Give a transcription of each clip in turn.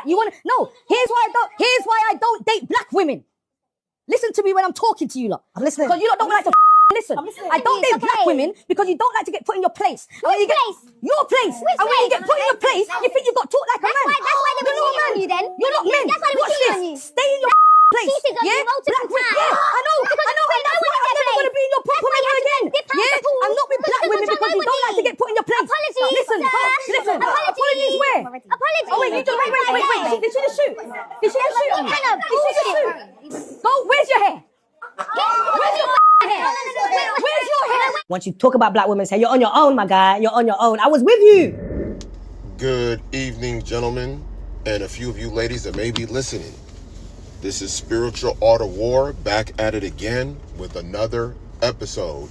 that. You want to? No. Here's why I don't date black women. Listen to me when I'm talking to you lot. I'm listening. Because you lot don't like to listen. I don't date black women because you don't like to get put in your place. Which place? Your place. Which and when you place? get put in your place, you think you got taught like a man. That's why they were cheating on you then. You're not men. That's why they were Watch cheating on this. you. Stay in your place. Cheated on you multiple times. Yeah, I know. And that's why I'm never going to be in your proper man again. Yeah, I'm not with black women because you don't like to get put in your place. Apologies, Listen. Apologies where? Apologies. Oh, wait. Did she just shoot? Did she just shoot on me? Did she just shoot? Go, where's your hair? Where's your hair? Where's your hair? Once you talk about black women, say, you're on your own, my guy. You're on your own. I was with you. Good evening, gentlemen, and a few of you ladies that may be listening. This is Spiritual Art of War, back at it again with another episode.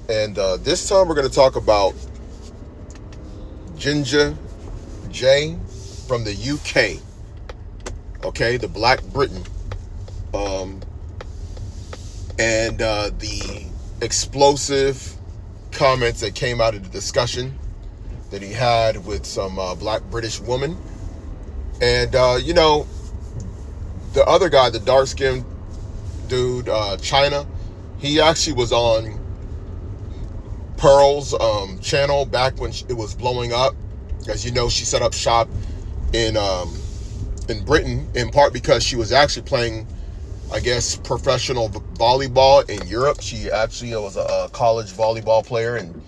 And this time we're going to talk about Ginga Jay from the UK. Okay, the Black Britain. And the explosive comments that came out of the discussion that he had with some black British woman. And, you know, the other guy, the dark-skinned dude, China, he actually was on Pearl's channel back when it was blowing up. As you know, she set up shop in Britain, in part because she was actually playing, I guess, professional volleyball in Europe. She actually was a college volleyball player, and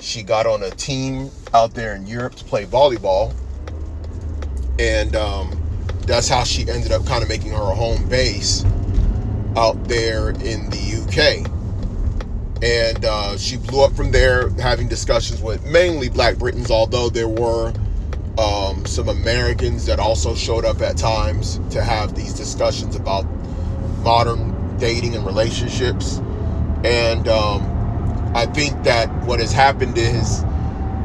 she got on a team out there in Europe to play volleyball. And that's how she ended up kind of making her home base out there in the UK. And she blew up from there, having discussions with mainly black Britons, although there were some Americans that also showed up at times to have these discussions about modern dating and relationships. And I think that what has happened is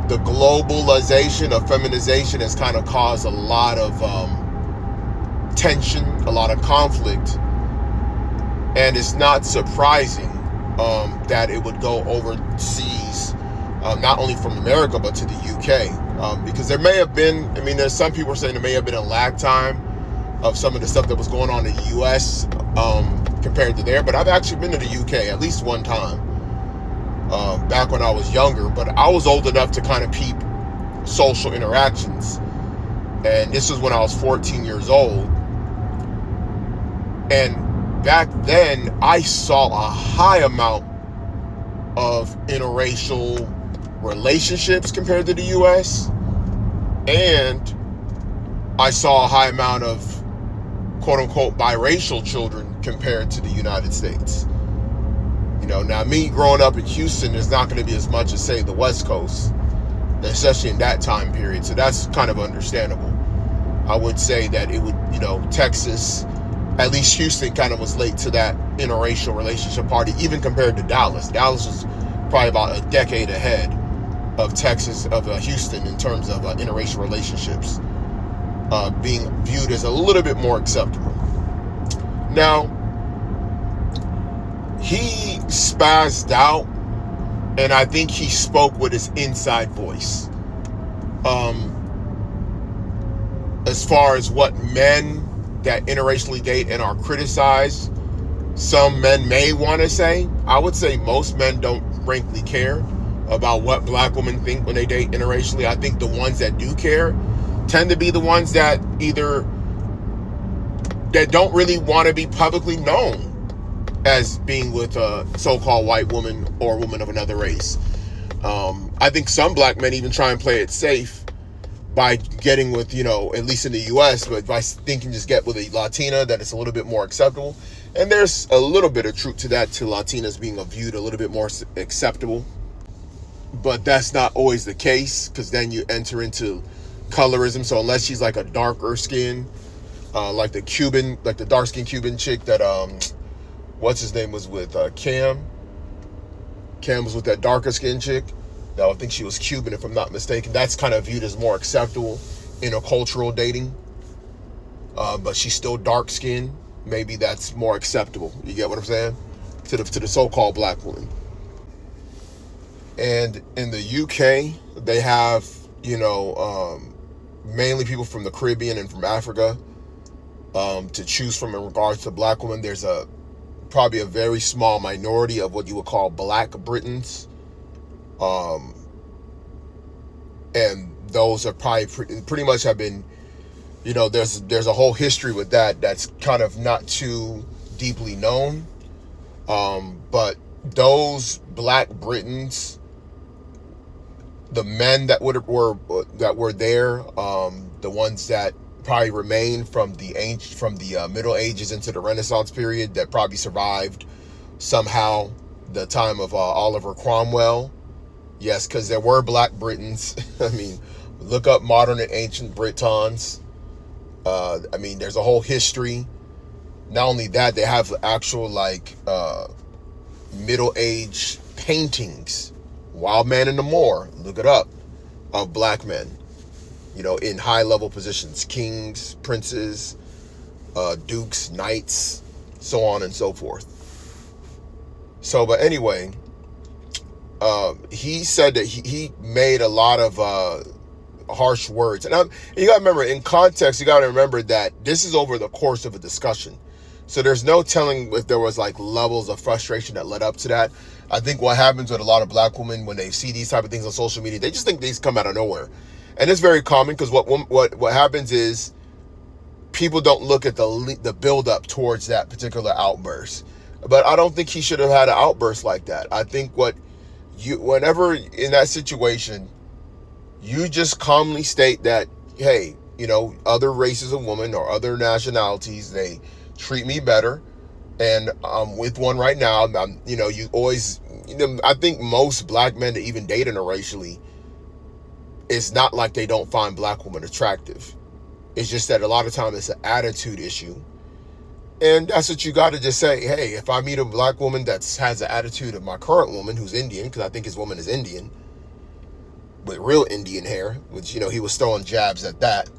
the globalization of feminization has kind of caused a lot of tension, a lot of conflict. And it's not surprising that it would go overseas, not only from America, but to the UK. Because there may have been, I mean, there's some people saying there may have been a lag time of some of the stuff that was going on in the US compared to there. But I've actually been to the UK at least one time, back when I was younger. But I was old enough to kind of peep social interactions. And this was when I was 14 years old. And back then, I saw a high amount of interracial relationships compared to the US. And I saw a high amount of quote-unquote biracial children compared to the United States. You know, now me growing up in Houston, there's not going to be as much as, say, the West Coast, especially in that time period. So that's kind of understandable. I would say that it would, you know, Texas, at least Houston kind of was late to that interracial relationship party, even compared to Dallas. Dallas was probably about a decade ahead of Texas, of Houston, in terms of interracial relationships being viewed as a little bit more acceptable. Now, he spazzed out, and I think he spoke with his inside voice. As far as what men that interracially date and are criticized, some men may want to say, I would say most men don't frankly care about what black women think when they date interracially. I think the ones that do care tend to be the ones that either that don't really want to be publicly known as being with a so-called white woman or woman of another race. I think some black men even try and play it safe by getting with, you know, at least in the US, but by thinking just get with a Latina, that it's a little bit more acceptable. And there's a little bit of truth to that, to Latinas being viewed a little bit more acceptable. But that's not always the case, because then you enter into colorism. So unless she's like a darker skin, like the Cuban, like the dark skinned Cuban chick that what's his name was with, Cam was with that darker skin chick. I think she was Cuban, if I'm not mistaken. That's kind of viewed as more acceptable intercultural dating. But she's still dark skinned. Maybe that's more acceptable. You get what I'm saying? To the so-called black woman. And in the UK, they have, you know, mainly people from the Caribbean and from Africa, to choose from in regards to black women. There's probably a very small minority of what you would call black Britons. And those are probably pretty much have been, there's a whole history with that's kind of not too deeply known. But those black Britons, the men that were there, the ones that probably remained from the Middle Ages into the Renaissance period, that probably survived somehow the time of Oliver Cromwell. Yes, because there were black Britons. I mean, look up modern and ancient Britons. There's a whole history. Not only that, they have actual Middle Age paintings. Wild Man in the Moor, look it up, of black men, in high level positions, kings, princes, dukes, knights, so on and so forth. So, but anyway, he said that he made a lot of harsh words. And you got to remember, in context, you got to remember that this is over the course of a discussion. So there's no telling if there was levels of frustration that led up to that. I think what happens with a lot of black women when they see these type of things on social media, they just think these come out of nowhere. And it's very common because what happens is people don't look at the build up towards that particular outburst. But I don't think he should have had an outburst like that. I think whenever in that situation, you just calmly state that, hey, other races of women or other nationalities, they treat me better, and I'm with one right now. You always, I think most black men that even date interracially, it's not like they don't find black women attractive. It's just that a lot of time it's an attitude issue. And that's what you got to just say. Hey, if I meet a black woman that has the attitude of my current woman, who's Indian, because I think his woman is Indian, with real Indian hair, which, he was throwing jabs at that,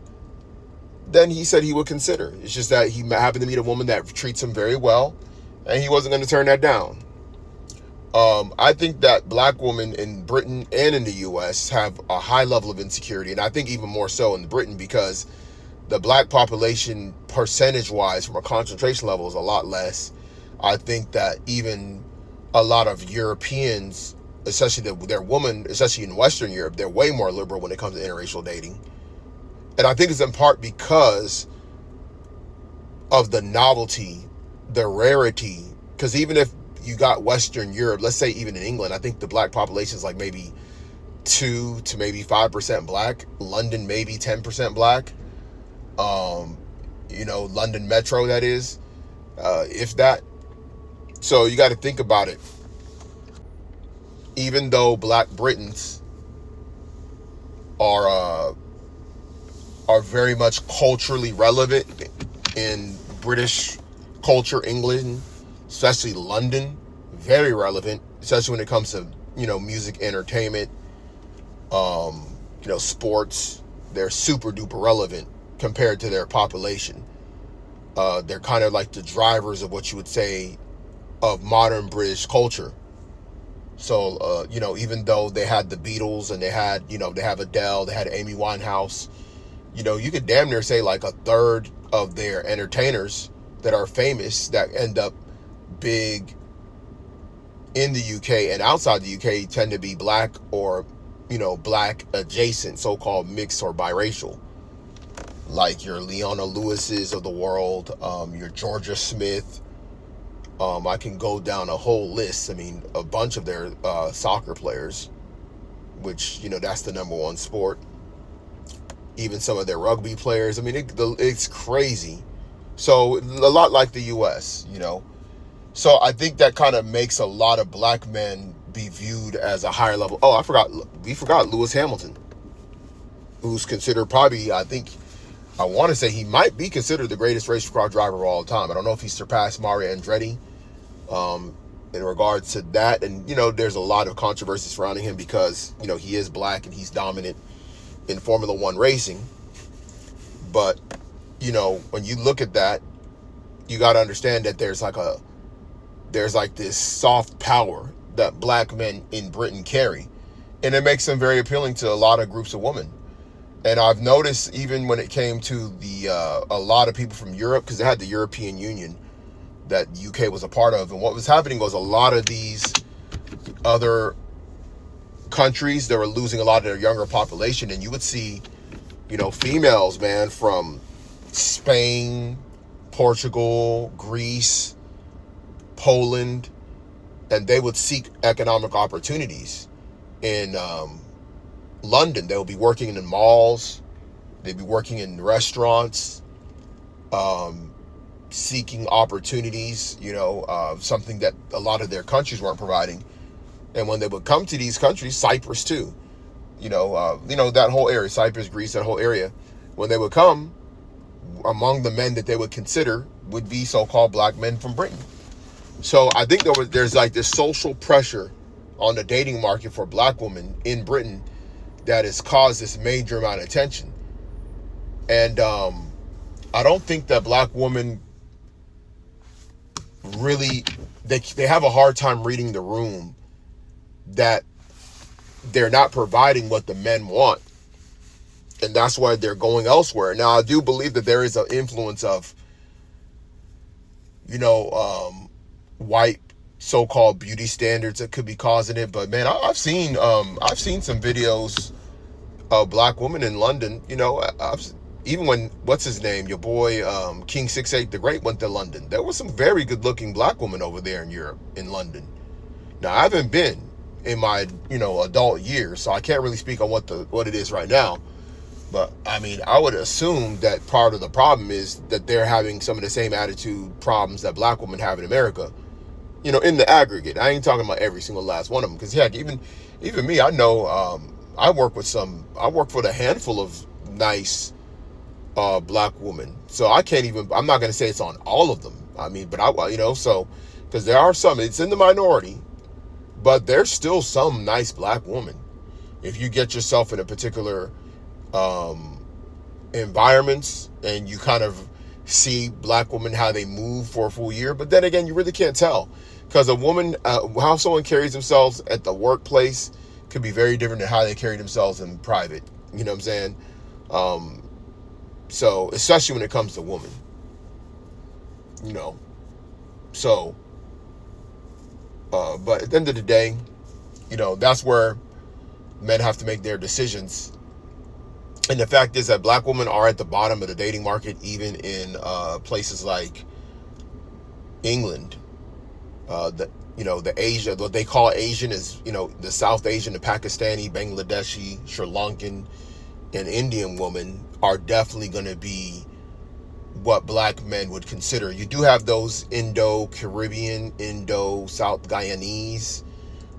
then he said he would consider. It's just that he happened to meet a woman that treats him very well, and he wasn't going to turn that down. I think that black women in Britain and in the U.S. have a high level of insecurity, and I think even more so in Britain, because the black population, percentage-wise, from a concentration level, is a lot less. I think that even a lot of Europeans, especially their women, especially in Western Europe, they're way more liberal when it comes to interracial dating. And I think it's in part because of the novelty, the rarity. Because even if you got Western Europe, let's say even in England, I think the black population is maybe 2 to maybe 5% black. London, maybe 10% black. London Metro, that is, if that. So you got to think about it. Even though black Britons are very much culturally relevant in British culture, England, especially London, very relevant, especially when it comes to, music, entertainment, sports. They're super duper relevant compared to their population. They're kind of like the drivers of what you would say of modern British culture. So, even though they had the Beatles and they had, they have Adele, they had Amy Winehouse, you could damn near say a third of their entertainers that are famous that end up big in the UK and outside the UK tend to be black or, black adjacent, so-called mixed or biracial. Like your Leona Lewis's of the world, your Georgia Smith. I can go down a whole list. A bunch of their soccer players, which, that's the number one sport. Even some of their rugby players. It's crazy. So a lot like the U.S., So I think that kind of makes a lot of black men be viewed as a higher level. Oh, we forgot Lewis Hamilton, who's considered probably, I want to say he might be considered the greatest race car driver of all time. I don't know if he surpassed Mario Andretti in regards to that. And, there's a lot of controversy surrounding him because, he is black and he's dominant in Formula One racing. But, when you look at that, you got to understand that there's this soft power that black men in Britain carry. And it makes them very appealing to a lot of groups of women. And I've noticed even when it came to the a lot of people from Europe, because they had the European Union that UK was a part of, and what was happening was a lot of these other countries, they were losing a lot of their younger population, and you would see, females, man, from Spain, Portugal, Greece, Poland, and they would seek economic opportunities in London. They would be working in the malls, they'd be working in restaurants, seeking opportunities, something that a lot of their countries weren't providing. And when they would come to these countries, Cyprus too, that whole area, Cyprus, Greece, that whole area, when they would come, among the men that they would consider would be so-called black men from Britain. So I think there's like this social pressure on the dating market for black women in Britain that has caused this major amount of tension. And I don't think that black women really, they have a hard time reading the room that they're not providing what the men want. And that's why they're going elsewhere. Now, I do believe that there is an influence of, white so-called beauty standards that could be causing it. But man, I've seen some videos of black women in London. Even when, what's his name, your boy King 68 the Great went to London, there was some very good-looking black women over there in Europe, in London. Now, I haven't been in my adult years, so I can't really speak on what it is right now. But I mean, I would assume that part of the problem is that they're having some of the same attitude problems that black women have in America. In the aggregate. I ain't talking about every single last one of them, because heck, even me, I know I work with a handful of nice black women. So I'm not going to say it's on all of them. I mean, but because there are some, it's in the minority, but there's still some nice black women. If you get yourself in a particular environments and you kind of see black women, how they move for a full year. But then again, you really can't tell, because a woman, how someone carries themselves at the workplace could be very different than how they carry themselves in private. You know what I'm saying? So especially when it comes to women, so but at the end of the day, that's where men have to make their decisions. And the fact is that black women are at the bottom of the dating market, even in places like England. The Asia, what they call Asian is, the South Asian, the Pakistani, Bangladeshi, Sri Lankan, and Indian women are definitely going to be what black men would consider. You do have those Indo-Caribbean, Indo-South Guyanese,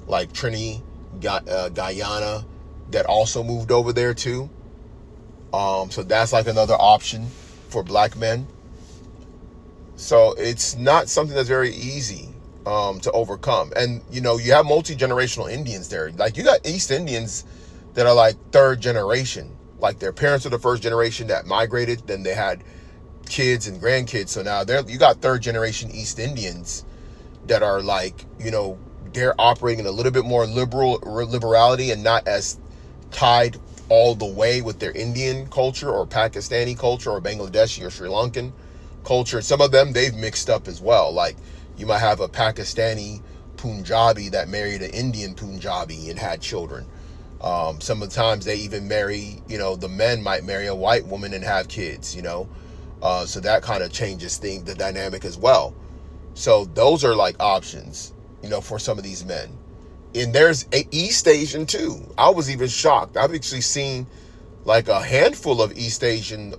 like Trinity, Guyana, that also moved over there too. So that's like another option for black men. So it's not something that's very easy to overcome. And, you have multi-generational Indians there. Like, you got East Indians that are like third generation. Like, their parents are the first generation that migrated. Then they had kids and grandkids. So now you got third generation East Indians that are like, they're operating in a little bit more liberality and not as tied all the way with their Indian culture or Pakistani culture or Bangladeshi or Sri Lankan culture. Some of them, they've mixed up as well. Like, you might have a Pakistani Punjabi that married an Indian Punjabi and had children. Some of the times they even marry, the men might marry a white woman and have kids, so that kind of changes the dynamic as well. So those are like options, for some of these men. And there's East Asian too. I was even shocked. I've actually seen like a handful of East Asian,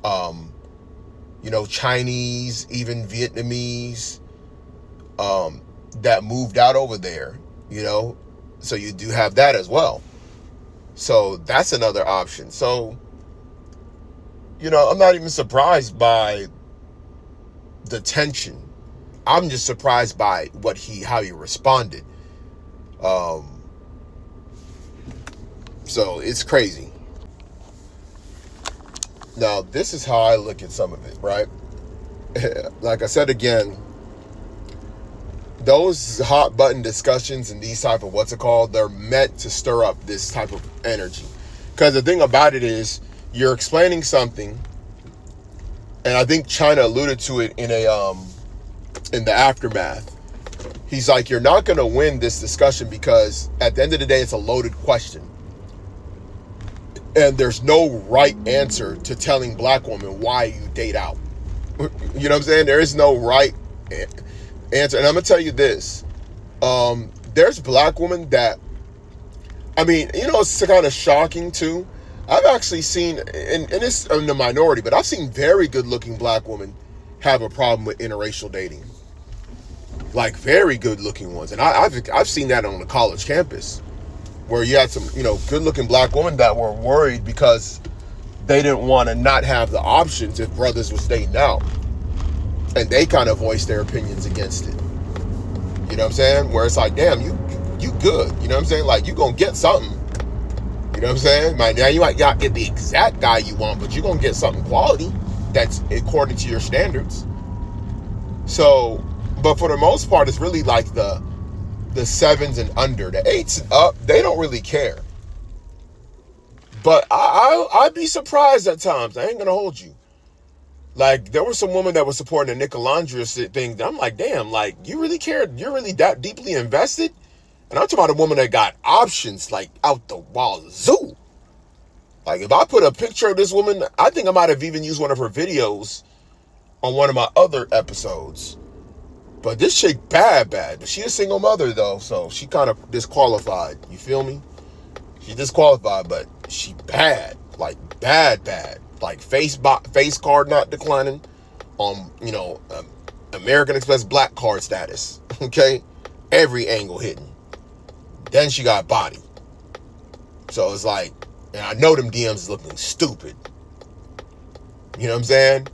Chinese, even Vietnamese, that moved out over there, so you do have that as well. So that's another option. So, I'm not even surprised by the tension. I'm just surprised by how he responded. So it's crazy. Now, this is how I look at some of it, right? Like I said again, those hot button discussions and these type of they're meant to stir up this type of energy. Because the thing about it is, you're explaining something, and I think China alluded to it in the aftermath. He's like, you're not going to win this discussion because at the end of the day, it's a loaded question. And there's no right answer to telling black women why you date out. You know what I'm saying? There is no right answer. And I'm going to tell you this. There's black women that, I mean, you know, it's kind of shocking too. I've actually seen, and it's in the minority, but I've seen very good looking black women have a problem with interracial dating. Like very good looking ones. And I've seen that on the college campus where you had some, you know, good looking black women that were worried because they didn't want to not have the options if brothers was dating out. And they kind of voiced their opinions against it. You know what I'm saying? Where it's like, damn, you good. You know what I'm saying? Like, you gonna get something. You know what I'm saying? Now you might not get the exact guy you want, but you're gonna get something quality that's according to your standards. So, but for the most part, it's really like the 7s and under. The 8s and up, they don't really care. But I'd be surprised at times. I ain't gonna hold you. Like, there was some woman that was supporting the Nicolandria thing. I'm like, damn, like, you really cared? You're really that deeply invested? And I'm talking about a woman that got options, like, out the wazoo. Like, if I put a picture of this woman, I think I might have even used one of her videos on one of my other episodes. But this chick bad. But she a single mother, though, so she kind of disqualified. You feel me? She disqualified, but she bad. Like, bad. Like, face card not declining on, you know, American Express black card status. Okay? Every angle hitting. Then she got body. So it's like, and I know them DMs is looking stupid. You know what I'm saying?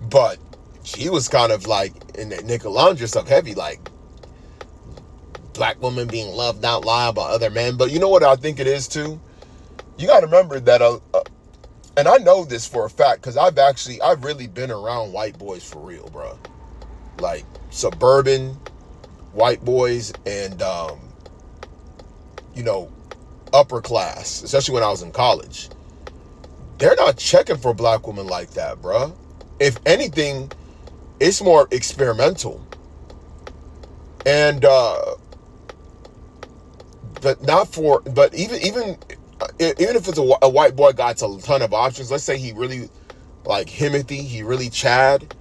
But she was kind of like, in that Nicolandria stuff heavy, like, black women being loved out loud by other men. But you know what I think it is too? You got to remember that, and I know this for a fact, because I've really been around white boys for real, bro. Like, suburban white boys and, you know, upper class, especially when I was in college. They're not checking for black women like that, bro. If anything, it's more experimental. And, but even if it's a white boy got a ton of options, let's say he really, like Himothy, he really Chad.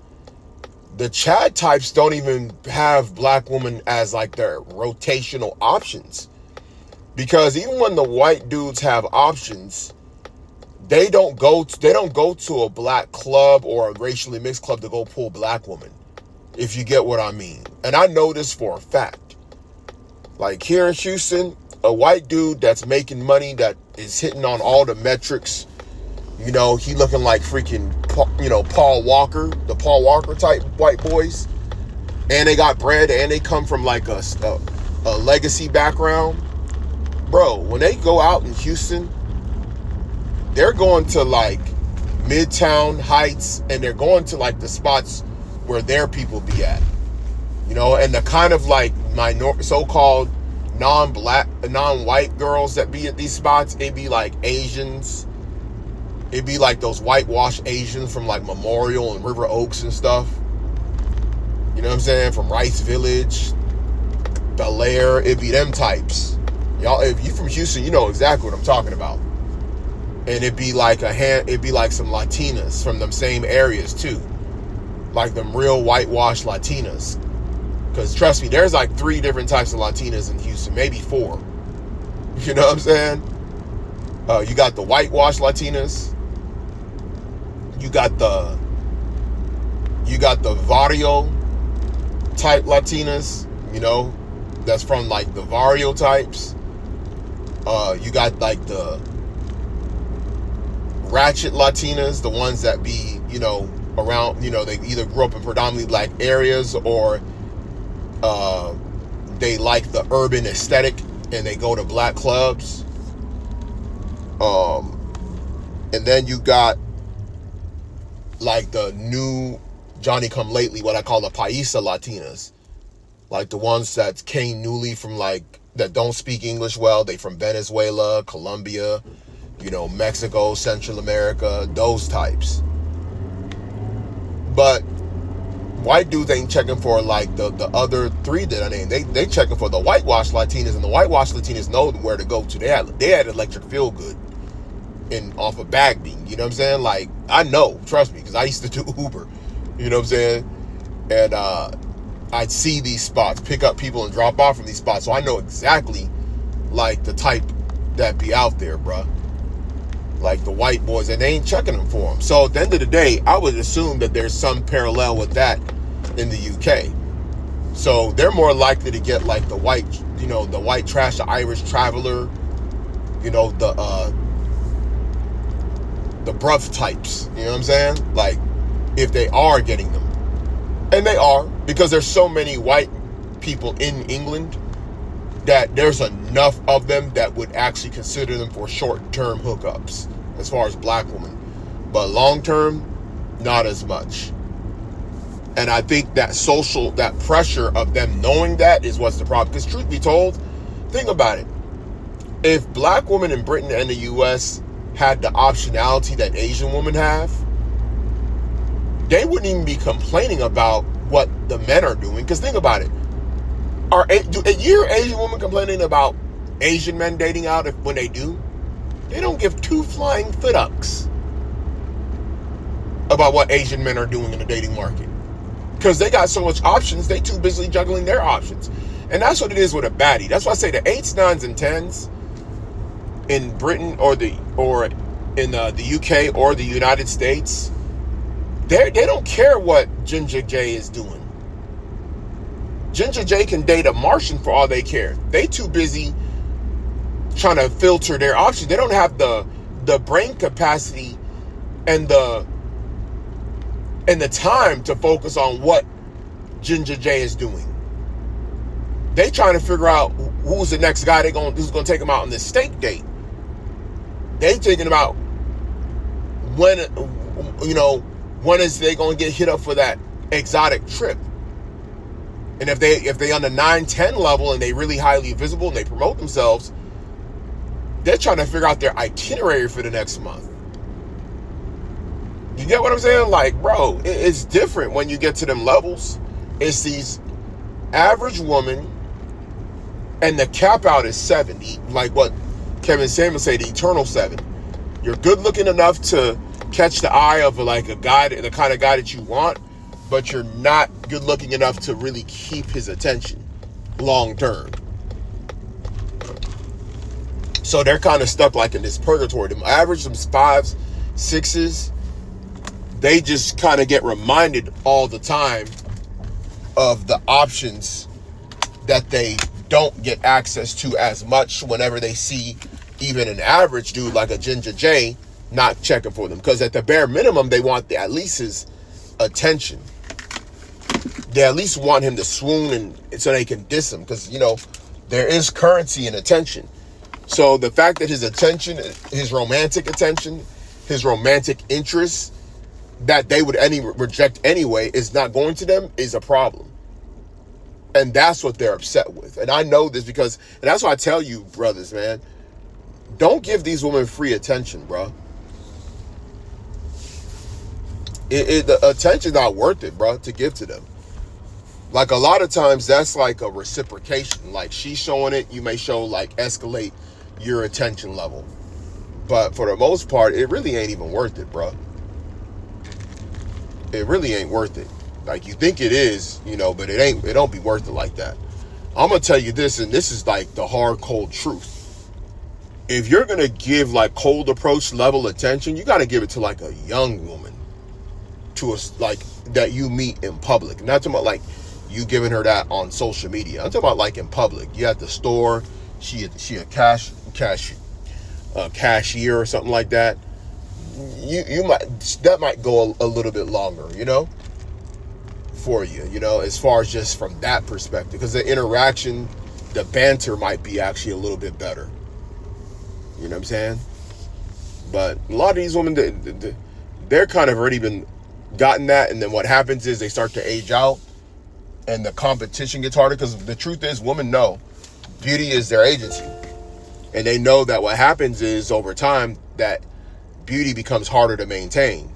The Chad types don't even have black women as like their rotational options. Because even when the white dudes have options, they don't go to a black club or a racially mixed club to go pull black women, if you get what I mean. And I know this for a fact. Like here in Houston, a white dude that's making money, that is hitting on all the metrics, you know, he looking like freaking, you know, Paul Walker, the Paul Walker type white boys, and they got bread, and they come from like a legacy background. Bro, when they go out in Houston, they're going to like Midtown Heights, and they're going to like the spots where their people be at, you know, and the kind of like so-called non-white girls that be at these spots, it'd be like Asians. It'd be like those whitewashed Asians from like Memorial and River Oaks and stuff. You know what I'm saying? From Rice Village, Bel Air, it'd be them types. Y'all, if you from Houston, you know exactly what I'm talking about. And it'd be like some Latinas from them same areas too. Like them real whitewashed Latinas. Because trust me, there's like 3 different types of Latinas in Houston, maybe 4. You know what I'm saying? You got the whitewashed Latinas. You got the Barrio type Latinas, you know, that's from like the Barrio types. You got like the ratchet Latinas, the ones that be, you know, around, you know, they either grew up in predominantly black areas, or they like the urban aesthetic and they go to black clubs. And then you got like the new Johnny come lately, what I call the Paisa Latinas, like the ones that came newly from like, that don't speak English well. They from Venezuela, Colombia, you know, Mexico, Central America, those types. But white dudes ain't checking for like the other three that I named. They checking for the whitewashed Latinas, and the whitewashed Latinas know where to go to. They had Electric Feel Good off of Bagby. You know what I'm saying? Like, I know, trust me, because I used to do Uber. You know what I'm saying? And I'd see these spots, pick up people and drop off from these spots, so I know exactly like the type that be out there, bruh. Like the white boys, and they ain't checking them for them. So at the end of the day, I would assume that there's some parallel with that in the UK. So they're more likely to get like the white, you know, the white trash, the Irish traveler, you know, the bruv types. You know what I'm saying? Like, if they are getting them. And they are, because there's so many white people in England that there's enough of them that would actually consider them for short-term hookups as far as black women. But long-term, not as much. And I think that pressure of them knowing that is what's the problem. Because truth be told, think about it. If black women in Britain and the US had the optionality that Asian women have, they wouldn't even be complaining about what the men are doing. Because think about it. You hear Asian women complaining about Asian men dating out when they do? They don't give two flying fucks about what Asian men are doing in the dating market. Because they got so much options, they too busy juggling their options. And that's what it is with a baddie. That's why I say the 8s, 9s, and 10s in Britain or in the UK or the United States, they don't care what Ginga Jay is doing. Ginga Jay can date a Martian for all they care. They too busy trying to filter their options. They don't have the brain capacity and the time to focus on what Ginga Jay is doing. They trying to figure out who's the next guy who's going to take them out on this steak date. They thinking about when is they going to get hit up for that exotic trip. And if they on the 9-10 level and they really highly visible and they promote themselves, they're trying to figure out their itinerary for the next month. You get what I'm saying? Like, bro, it's different when you get to them levels. It's these average woman, and the cap out is 7. Like what Kevin Samuels say, the eternal 7. You're good looking enough to catch the eye of like a guy, the kind of guy that you want, but you're not good looking enough to really keep his attention long term. So they're kind of stuck like in this purgatory. Them average, them 5s, 6s, they just kind of get reminded all the time of the options that they don't get access to as much whenever they see even an average dude like a Ginga Jay not checking for them. Because at the bare minimum, they want at least his attention. They at least want him to swoon and so they can diss him. Because, you know, there is currency in attention. So the fact that his attention, his romantic attention, his romantic interest, that they would reject anyway is not going to them is a problem. And that's what they're upset with. And I know this because, and that's why I tell you, brothers, man, don't give these women free attention, bro. The attention's not worth it, bro, to give to them. Like a lot of times that's like a reciprocation. Like she's showing it, you may show like escalate your attention level. But for the most part, it really ain't even worth it, bro. It really ain't worth it. Like you think it is, you know, but it don't be worth it like that. I'm gonna tell you this, and this is like the hard, cold truth. If you're gonna give like cold approach level attention, you gotta give it to like a young woman, to a like that you meet in public. I'm not talking about like you giving her that on social media. I'm talking about like in public. You at the store, she a cashier or something like that. That might go a little bit longer, you know, for you, you know, as far as just from that perspective, because the interaction, the banter might be actually a little bit better. You know what I'm saying? But a lot of these women, they're kind of already been gotten that, and then what happens is they start to age out, and the competition gets harder. Because the truth is, women know beauty is their agency. And they know that what happens is over time that beauty becomes harder to maintain.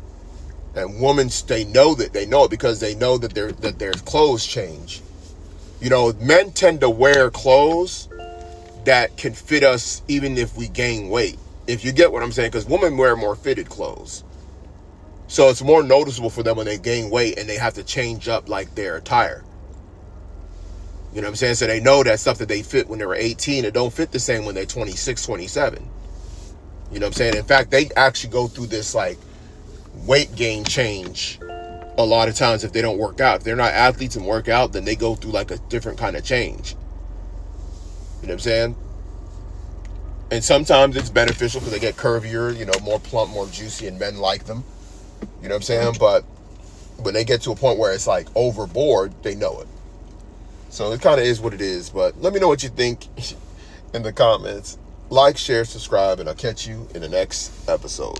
And women, they know it because they know that their clothes change. You know, men tend to wear clothes that can fit us even if we gain weight. If you get what I'm saying, because women wear more fitted clothes. So it's more noticeable for them when they gain weight and they have to change up like their attire. You know what I'm saying? So they know that stuff that they fit when they were 18, it don't fit the same when they're 26, 27. You know what I'm saying? In fact, they actually go through this like weight gain change a lot of times if they don't work out. If they're not athletes and work out, then they go through like a different kind of change. You know what I'm saying? And sometimes it's beneficial because they get curvier, you know, more plump, more juicy, and men like them. You know what I'm saying? But when they get to a point where it's like overboard, they know it. So it kind of is what it is. But let me know what you think in the comments. Like, share, subscribe, and I'll catch you in the next episode.